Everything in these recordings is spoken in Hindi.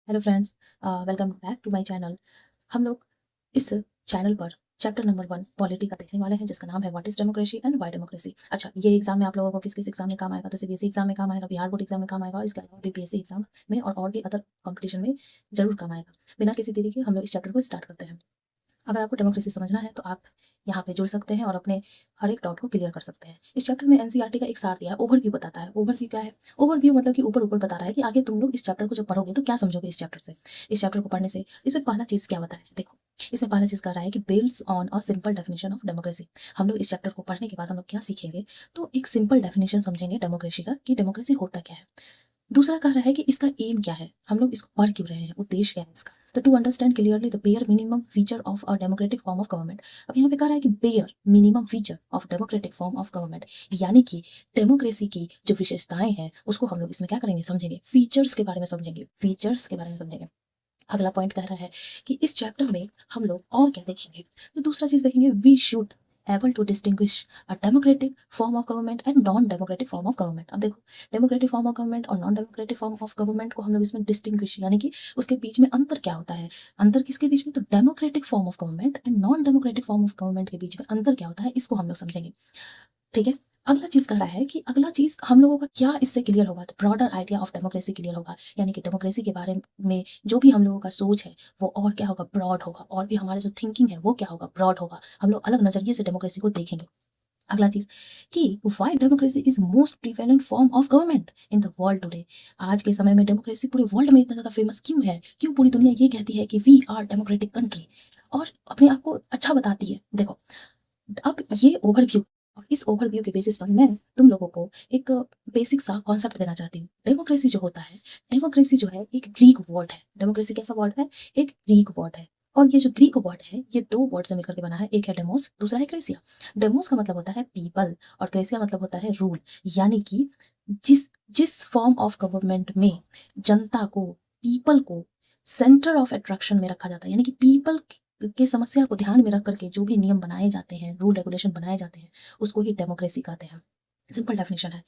Hello friends, welcome back to my channel. हम लोग इस चैनल पर चैप्टर नंबर 1 पॉलिटी का देखने वाले हैं, जिसका नाम है what is democracy and why democracy. अच्छा, ये एग्जाम में आप लोगों को किस किस एग्जाम में काम आएगा? तो सीबीएसई एग्जाम में काम आएगा, बिहार बोर्ड एग्जाम में काम आएगा, और इसके अलावा बीपीएससी एग्जाम में और भी अदर कंपटीशन में जरूर काम आएगा। बिना किसी देरी के हम लोग इस चैप्टर को स्टार्ट करते हैं। अगर आपको डेमोक्रेसी समझना है तो आप यहाँ पे जुड़ सकते हैं और अपने हर एक डाउट को क्लियर कर सकते हैं। इस चैप्टर में एनसीईआरटी का एक सार दिया है, ओवरव्यू बताता है। ओवरव्यू क्या है? ओवरव्यू मतलब कि ऊपर ऊपर बता रहा है कि आगे तुम लोग इस चैप्टर को जब पढ़ोगे तो क्या समझोगे इस चैप्टर से। इस चैप्टर को पढ़ने से इसमें पहला चीज क्या बताया, देखो। इसमें पहला चीज कह रहा है कि based on a simple definition of democracy. हम लोग इस चैप्टर को पढ़ने के बाद हम लोग क्या सीखेंगे? तो एक सिंपल डेफिनेशन समझेंगे डेमोक्रेसी का, कि डेमोक्रेसी होता क्या है। दूसरा कह रहा है कि इसका एम क्या है, हम लोग इसको पढ़ क्यों रहे हैं, उद्देश्य क्या है इसका। तो to understand clearly the bare minimum feature of a democratic form of government. अब यहाँ पे कह रहा है कि bare minimum feature of democratic form of government, यानी कि डेमोक्रेसी की जो विशेषताएं हैं उसको हम लोग इसमें क्या करेंगे, समझेंगे। फीचर्स के बारे में समझेंगे, फीचर्स के बारे में समझेंगे। अगला पॉइंट कह रहा है कि इस चैप्टर में हम लोग और क्या देखेंगे? तो दूसरा चीज देखेंगे, we should able to distinguish a democratic form of government and non-democratic form of government। अब देखो, डेमोक्रेटिक फॉर्म ऑफ गवर्नमेंट और non democratic form of government को हम लोग इसमें डिस्टिंग्विश, यानी कि उसके बीच में अंतर क्या होता है। अंतर किसके बीच में? तो democratic form of government and non democratic form of government के बीच में अंतर क्या होता है, इसको हम लोग समझेंगे। ठीक है। अगला चीज कह रहा है कि अगला चीज हम लोगों का क्या इससे क्लियर होगा, तो broader idea of democracy clear होगा, यानी कि डेमोक्रेसी के बारे में जो भी हम लोगों का सोच है वो और क्या होगा, ब्रॉड होगा। और भी हमारा जो थिंकिंग है वो क्या होगा, ब्रॉड होगा। हम लोग अलग नजरिए से डेमोक्रेसी को देखेंगे। अगला चीज कि why democracy is most prevalent form of government in the world today. आज के समय में डेमोक्रेसी पूरे वर्ल्ड में इतना ज्यादा फेमस क्यों है, क्यों पूरी दुनिया ये कहती है कि वी आर डेमोक्रेटिक कंट्री, और अपने आप को अच्छा बताती है। देखो, अब ये ओवरव्यू, और इस ओवरव्यू के बेसिस पर मैं तुम लोगों को एक बेसिक सा कॉन्सेप्ट देना चाहती हूँ। डेमोक्रेसी जो होता है, डेमोक्रेसी जो है एक ग्रीक वर्ड है। डेमोक्रेसी कैसा वर्ड है? एक ग्रीक वर्ड है। और ये जो ग्रीक वर्ड है ये दो वर्ड से मिलकर के बना है, एक है डेमोस, दूसरा है क्रेसिया। डेमोस का मतलब होता है पीपल और क्रेसिया मतलब होता है रूल, यानी कि जिस जिस फॉर्म ऑफ गवर्नमेंट में जनता को, पीपल को सेंटर ऑफ अट्रैक्शन में रखा जाता है, यानी कि पीपल की समस्या को ध्यान में रख करके जो भी नियम बनाए जाते हैं, रूल रेगुलेशन बनाए जाते हैं, उसको ही डेमोक्रेसी कहते हैं। सिंपल डेफिनेशन है।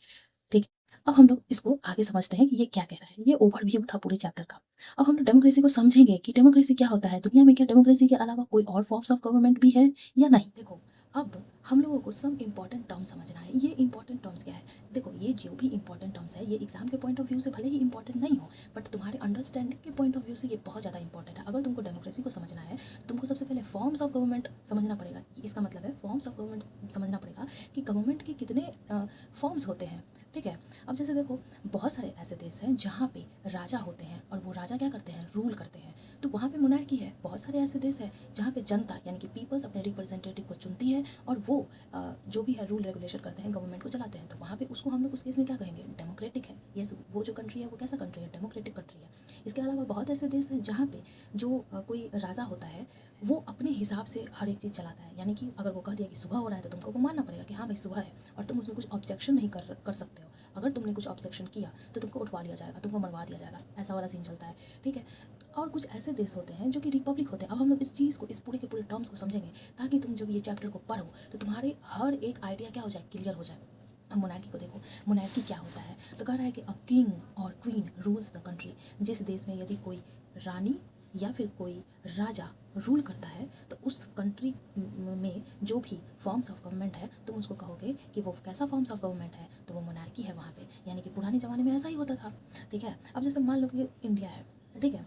ठीक है। अब हम लोग इसको आगे समझते हैं कि ये क्या कह रहा है। ये ओवरव्यू था पूरे चैप्टर का। अब हम लोग डेमोक्रेसी को समझेंगे कि डेमोक्रेसी क्या होता है, दुनिया में क्या डेमोक्रेसी के अलावा कोई और फॉर्म्स ऑफ गवर्नमेंट भी है या नहीं। देखो, अब हम लोगों को सम इंपॉर्टेंट टर्म्स समझना है। ये इंपॉर्टेंट टर्म्स क्या है? देखो, ये जो भी इंपॉर्टेंट टर्म्स है ये एग्जाम के पॉइंट ऑफ व्यू से भले ही इंपॉर्टेंट नहीं हो, बट तुम्हारे अंडरस्टैंडिंग के पॉइंट ऑफ व्यू से ये बहुत ज़्यादा इंपॉर्टेंट है। अगर तुमको डेमोक्रेसी को समझना है, तुमको सबसे पहले फॉर्म्स ऑफ गवर्नमेंट समझना पड़ेगा। इसका मतलब है फॉर्म्स ऑफ गवर्नमेंट समझना पड़ेगा कि गवर्नमेंट के कितने फॉर्म्स होते हैं। ठीक है। अब जैसे देखो, बहुत सारे ऐसे देश हैं जहाँ पे राजा होते हैं और वो राजा क्या करते हैं, रूल करते हैं, तो वहाँ पे मोनार्की है। बहुत सारे ऐसे देश हैं जहाँ पे जनता यानी कि पीपल्स अपने रिप्रेजेंटेटिव को चुनती है और वो जो भी है रूल रेगुलेशन करते हैं, गवर्नमेंट को चलाते हैं। तो वहाँ पे उसको हम लोग उस केस में क्या कहेंगे, डेमोक्रेटिक है। ये वो जो कंट्री है वो कैसा कंट्री है, डेमोक्रेटिक कंट्री है। इसके अलावा बहुत ऐसे देश हैं जहाँ पे जो कोई राजा होता है वो अपने हिसाब से हर एक चीज़ चलाता है, यानी कि अगर वो कह दिया कि सुबह हो रहा है तो तुमको वो मानना पड़ेगा कि हाँ भाई सुबह है, और तुम उसमें कुछ ऑब्जेक्शन नहीं कर सकते हो। अगर तुमने कुछ ऑब्जेक्शन किया तो तुमको उठवा लिया जाएगा, तुमको मरवा दिया जाएगा, ऐसा वाला सीन चलता है। ठीक है। और कुछ ऐसे देश होते हैं जो कि रिपब्लिक होते हैं। अब हम लोग इस चीज़ को, इस पूरे के पूरे टर्म्स को समझेंगे ताकि तुम जब ये चैप्टर को पढ़ो तो तुम्हारे हर एक आइडिया क्या हो जाए, क्लियर हो जाए। अब मोनार्की को देखो, मोनार्की क्या होता है? तो कह रहा है कि अ किंग और क्वीन रूल्स द कंट्री। जिस देश में यदि कोई रानी या फिर कोई राजा रूल करता है तो उस कंट्री में जो भी फॉर्म्स ऑफ गवर्नमेंट है तुम उसको कहोगे कि वो कैसा फॉर्म्स ऑफ गवर्नमेंट है, तो वो मोनार्की है वहाँ पे। यानी कि पुराने ज़माने में ऐसा ही होता था। ठीक है। अब जैसे मान लो कि इंडिया है, ठीक है,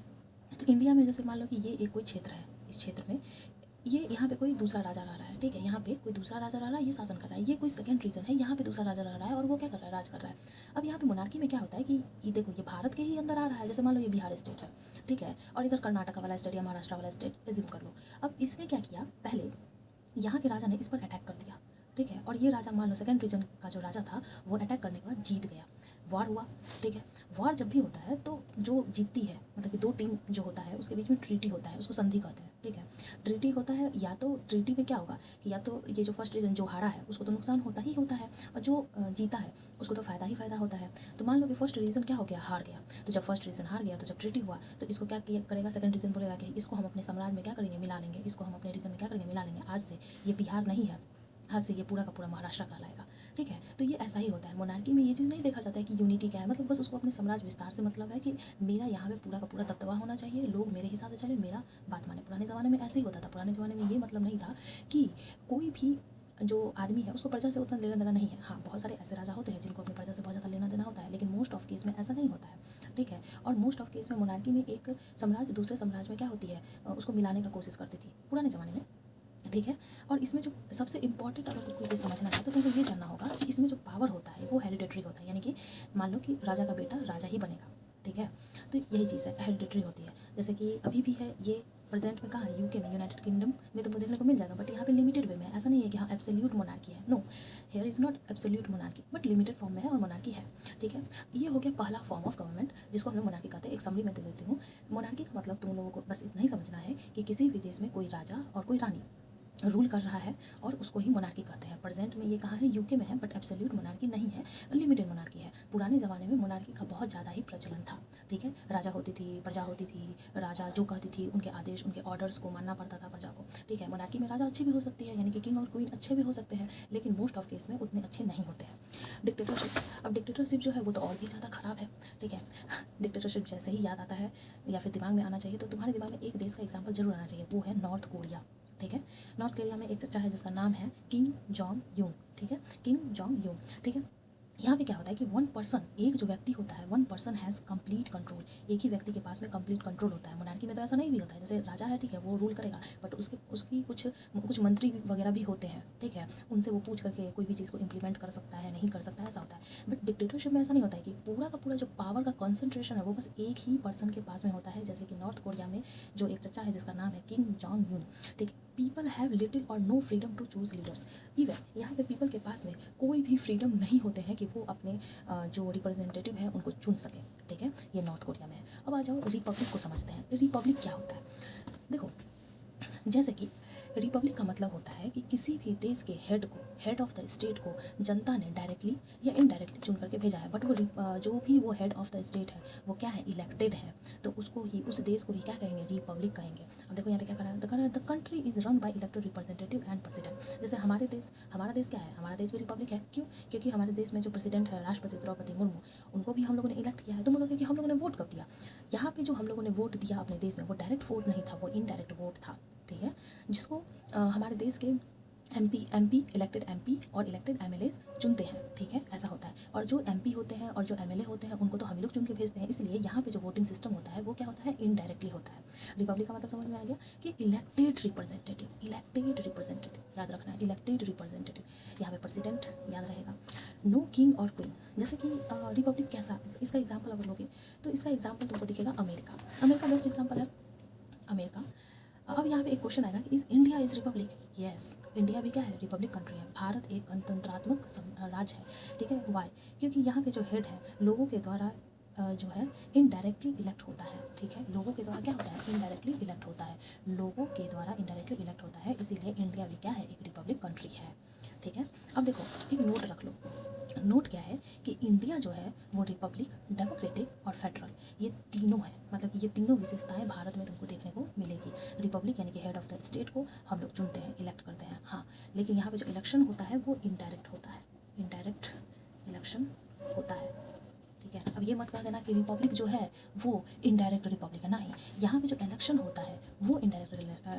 तो इंडिया में जैसे मान लो कि ये एक कोई क्षेत्र है, इस क्षेत्र में ये यहाँ पे कोई दूसरा राजा रह रहा है। ठीक है। यहाँ पे कोई दूसरा राजा रह रहा है, ये शासन कर रहा है। ये कोई सेकंड रीजन है, यहाँ पे दूसरा राजा रह रहा है और वो क्या कर रहा है, राज कर रहा है। अब यहाँ पे मोनार्की में क्या होता है कि ये देखो, ये भारत के ही अंदर आ रहा है। जैसे मान लो ये बिहार स्टेट है, ठीक है, और इधर कर्नाटका वाला स्टेट या महाराष्ट्र वाला स्टेट एज्यूम कर लो। अब इसने क्या किया, पहले यहाँ के राजा ने इस पर अटैक कर दिया। ठीक है। और ये राजा मान लो सेकंड रीजन का जो राजा था वो अटैक करने के बाद जीत गया, वार हुआ। ठीक है। वार जब भी होता है तो जो जीतती है, मतलब कि दो टीम जो होता है उसके बीच में ट्रीटी होता है, उसको संधि कहते हैं। ठीक है। ट्रीटी होता है, या तो ट्रीटी में क्या होगा कि या तो ये जो फर्स्ट रीजन जो हारा है उसको तो नुकसान होता ही होता है, और जो जीता है उसको तो फ़ायदा ही फ़ायदा होता है। तो मान लो कि फर्स्ट रीजन क्या हो गया, हार गया। तो जब फर्स्ट रीजन हार गया तो जब ट्रीटी हुआ तो इसको क्या करेगा, सेकंड रीजन बोलेगा कि इसको हम अपने साम्राज्य में क्या करेंगे, मिला लेंगे, इसको हम अपने रीजन में क्या करेंगे, मिला लेंगे। आज से ये बिहार नहीं है, आज से ये पूरा का पूरा महाराष्ट्र कहलाएगा, ठीक है। तो ये ऐसा ही होता है। मोनार्की में ये चीज़ नहीं देखा जाता है कि यूनिटी क्या है, मतलब बस उसको अपने साम्राज्य विस्तार से मतलब है कि मेरा यहाँ पे पूरा का पूरा दबदबा होना चाहिए, लोग मेरे हिसाब से चले, मेरा बात माने। पुराने ज़माने में ऐसे ही होता था। पुराने ज़माने में ये मतलब नहीं था कि कोई भी जो आदमी है उसको प्रजा से उतना लेना देना नहीं है। हाँ, बहुत सारे ऐसे राजा होते हैं जिनको अपनी प्रजा से बहुत ज़्यादा लेना देना होता है, लेकिन मोस्ट ऑफ केस में ऐसा नहीं होता है, ठीक है। और मोस्ट ऑफ केस में मोनार्की में एक साम्राज्य दूसरे साम्राज्य में क्या होती है, उसको मिलाने का कोशिश करती थी पुराने ज़माने में, ठीक है। और इसमें जो सबसे इम्पॉर्टेंट अगर तुमको ये समझना है तो तुमको ये जानना होगा कि इसमें जो पावर होता है वो हेरिडेटरी होता है, यानी कि मान लो कि राजा का बेटा राजा ही बनेगा, ठीक है। तो यही चीज़ है, हेरिडेटरी होती है। जैसे कि अभी भी है ये प्रेजेंट में, कहाँ है, यूके में, यूनाइटेड किंगडम में तुमको देखने को मिल जाएगा, बट यहाँ पे लिमिटेड वे में है। ऐसा नहीं है कि हाँ एब्सोल्यूट मोनार्की है, no, here is not absolute monarchy, but limited form में है और मोनार्की है, ठीक है। ये हो गया पहला फॉर्म ऑफ गवर्नमेंट जिसको हम लोग मोनार्की कहते हैं। एक समरी मैं दे देती हूँ। मोनार्की का मतलब तुम लोगों को बस इतना ही समझना है कि किसी भी देश में कोई राजा और कोई रानी रूल कर रहा है और उसको ही मोनार्की कहते हैं। प्रेजेंट में ये कहाँ है, यूके में है, बट एब्सोल्यूट मोनार्की नहीं है, लिमिटेड मोनार्की है। पुराने ज़माने में मोनार्की का बहुत ज़्यादा ही प्रचलन था, ठीक है। राजा होती थी, प्रजा होती थी, राजा जो कहती थी उनके आदेश, उनके ऑर्डर्स को मानना पड़ता था प्रजा को, ठीक है। मोनार्की में राजा अच्छी भी हो सकती है, यानी कि किंग और क्वीन अच्छे भी हो सकते हैं, लेकिन मोस्ट ऑफ केस में उतने अच्छे नहीं होते हैं। डिक्टेटरशिप, अब डिक्टेटरशिप जो है वो तो और भी ज़्यादा ख़राब है, ठीक है। डिक्टेटरशिप जैसे ही याद आता है या फिर दिमाग में आना चाहिए तो तुम्हारे दिमाग में एक देश का एग्जाम्पल जरूर आना चाहिए, वो है नॉर्थ कोरिया, ठीक है। नॉर्थ कोरिया में एक चचा है जिसका नाम है किम जोंग यूंग, ठीक है, किम जोंग यूंग, ठीक है। यहाँ पे क्या होता है कि वन पर्सन, एक जो व्यक्ति होता है, one person has complete control, एक ही व्यक्ति के पास में कंप्लीट कंट्रोल होता है। मोनार्की में तो ऐसा नहीं भी होता है, जैसे राजा है, ठीक है, वो रूल करेगा, बट उसकी कुछ मंत्री वगैरह भी होते हैं, ठीक है, उनसे वो पूछ करके कोई भी चीज़ को इम्प्लीमेंट कर सकता है, नहीं कर सकता है, ऐसा होता है। बट डिक्टेटरशिप में ऐसा नहीं होता है कि पूरा का पूरा जो पावर का कॉन्सेंट्रेशन है वो बस एक ही पर्सन के पास में होता है। जैसे कि नॉर्थ कोरिया में जो एक चचा है जिसका नाम है किम जोंग यून, ठीक है। People have little or no freedom to choose leaders. Even यहाँ पे पीपल के पास में कोई भी फ्रीडम नहीं होते हैं कि वो अपने जो रिप्रेजेंटेटिव है उनको चुन सके, ठीक है। ये नॉर्थ कोरिया में है। अब आ जाओ रिपब्लिक को समझते हैं। रिपब्लिक क्या होता है, देखो, जैसे कि रिपब्लिक का मतलब होता है कि किसी भी देश के हेड को, हेड ऑफ द स्टेट को जनता ने डायरेक्टली या इनडायरेक्टली चुन करके भेजा है, बट वो जो भी वो हेड ऑफ द स्टेट है वो क्या है, इलेक्टेड है, तो उसको ही, उस देश को ही क्या कहेंगे, रिपब्लिक कहेंगे। अब देखो यहाँ पे क्या करा है, the country is run by elected representative and president. जैसे हमारा देश क्या है, हमारा देश भी रिपब्लिक है। क्यों? क्योंकि हमारे देश में जो प्रेसिडेंट है, राष्ट्रपति द्रौपदी मुर्मू, उनको भी हम लोगों ने इलेक्ट किया है। तो बोलोगे कि हम लोगों ने वोट कब दिया? यहाँ पे जो हम लोगों ने वोट दिया अपने देश में वो डायरेक्ट वोट नहीं था, वो इनडायरेक्ट वोट था, ठीक है, जिसको हमारे देश के एमपी इलेक्टेड एमपी और इलेक्टेड एमएलए चुनते हैं, ठीक है, ऐसा होता है। और जो एमपी होते हैं और जो एमएलए होते हैं उनको तो हम लोग चुन के भेजते हैं, इसलिए यहाँ पे जो वोटिंग सिस्टम होता है वो क्या होता है, इनडायरेक्टली होता है। रिपब्लिक का मतलब समझ में आ गया कि इलेक्टेड रिप्रेजेंटेटिव, याद रखना है, इलेक्टेड रिप्रेजेंटेटिव। यहाँ पे प्रेसिडेंट याद रहेगा, नो किंग और क्वीन। जैसे कि रिपब्लिक कैसा, इसका एग्जाम्पल अगर लोगे तो इसका एग्जाम्पल तुमको दिखेगा अमेरिका बेस्ट एग्जाम्पल है, अमेरिका। अब यहाँ पे एक क्वेश्चन आएगा कि is India is Republic? Yes, India भी क्या है, रिपब्लिक कंट्री है। भारत एक गणतंत्रात्मक राज्य है, ठीक है। वाई? क्योंकि यहाँ के जो हेड है लोगों के द्वारा जो है इनडायरेक्टली इलेक्ट होता है, ठीक है। लोगों के द्वारा क्या होता है, इनडायरेक्टली इलेक्ट होता है, लोगों के द्वारा इनडायरेक्टली इलेक्ट होता है, इसीलिए इंडिया भी क्या है, एक रिपब्लिक कंट्री है, ठीक है। अब देखो एक नोट रख लो, नोट क्या है कि इंडिया जो है वो रिपब्लिक, डेमोक्रेटिक और फेडरल, ये तीनों है, मतलब कि ये तीनों विशेषताएं भारत में तुमको देखने को मिलेगी। रिपब्लिक यानी कि हेड ऑफ द स्टेट को हम लोग चुनते हैं, इलेक्ट करते हैं, हाँ, लेकिन यहाँ पे जो इलेक्शन होता है वो इनडायरेक्ट होता है, इनडायरेक्ट इलेक्शन होता है, ठीक है। अब ये मत कह देना कि रिपब्लिक जो है वो इनडायरेक्ट रिपब्लिक है, नहीं, यहाँ पे जो इलेक्शन होता है वो इनडायरेक्ट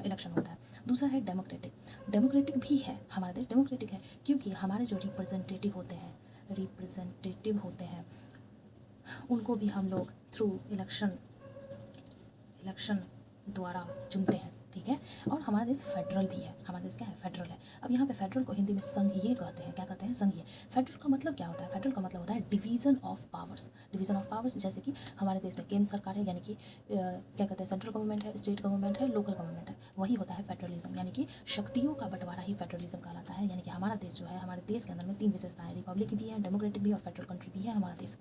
इलेक्शन होता है। दूसरा है डेमोक्रेटिक भी है, हमारा देश डेमोक्रेटिक है क्योंकि हमारे जो रिप्रेजेंटेटिव होते हैं उनको भी हम लोग थ्रू इलेक्शन द्वारा चुनते हैं, ठीक है। और हमारा देश फेडरल भी है, हमारा देश क्या है, फेडरल है। अब यहाँ पे फेडरल को हिंदी में संघीय कहते हैं, क्या कहते हैं, संघीय। फेडरल का मतलब क्या होता है, फेडरल का मतलब होता है डिवीज़न ऑफ पावर्स। जैसे कि हमारे देश में केंद्र सरकार है, यानी कि क्या कहते हैं, सेंट्रल गवर्नमेंट है, स्टेट गवर्नमेंट है, लोकल गवर्नमेंट है, वही होता है फेडरलिज्म, यानी कि शक्तियों का बंटवारा ही फेडरलिज्म कहलाता है। यानी कि हमारा देश जो है, हमारे देश के अंदर में तीन विशेषताएं, रिपब्लिक भी है, डेमोक्रेटिक भी और फेडरल कंट्री भी है हमारा देश।